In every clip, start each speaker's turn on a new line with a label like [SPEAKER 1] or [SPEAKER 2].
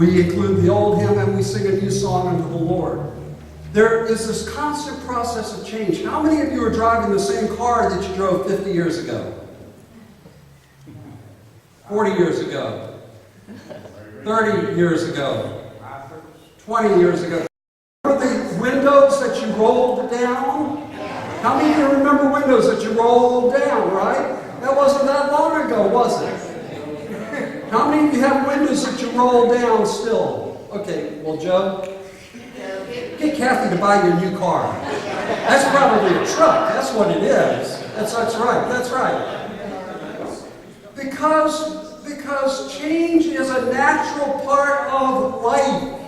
[SPEAKER 1] We include the old hymn and we sing a new song unto the Lord. There is this constant process of change. How many of you are driving the same car that you drove 50 years ago? 40 years ago? 30 years ago? 20 years ago? Remember the windows that you rolled down? How many of you remember windows that you rolled down, right? That wasn't that long ago, was it? How many of you have windows that you roll down still? Okay, well, Joe, get Kathy to buy you a new car. That's probably a truck. That's what it is. That's right. That's right. Because change is a natural part of life.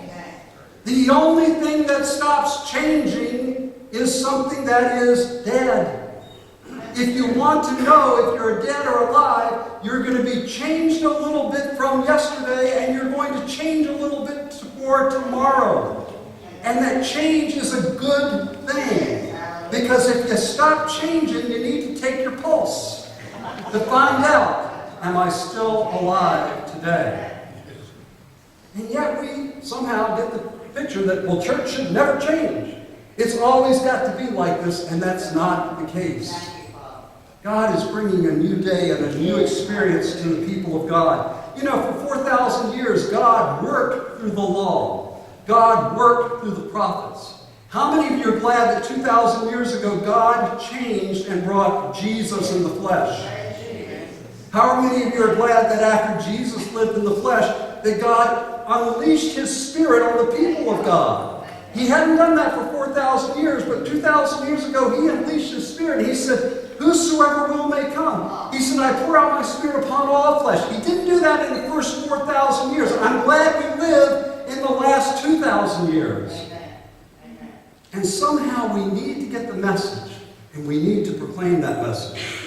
[SPEAKER 1] The only thing that stops changing is something that is dead. If you want to know if you're dead or alive, you're going to be changed a little bit from yesterday, and you're going to change a little bit for tomorrow. And that change is a good thing. Because if you stop changing, you need to take your pulse to find out, am I still alive today? And yet we somehow get the picture that, well, church should never change. It's always got to be like this, and that's not the case. God is bringing a new day and a new experience to the people of God. You know, for 4,000 years, God worked through the law. God worked through the prophets. How many of you are glad that 2,000 years ago, God changed and brought Jesus in the flesh? How many of you are glad that after Jesus lived in the flesh, that God unleashed His Spirit on the people of God? He hadn't done that for 4,000 years, but 2,000 years ago, He unleashed His Spirit. He said, whosoever will may come. He said, I pour out my Spirit upon all flesh. He didn't do that in the first 4,000 years. I'm glad we live in the last 2,000 years. And somehow we need to get the message, and we need to proclaim that message.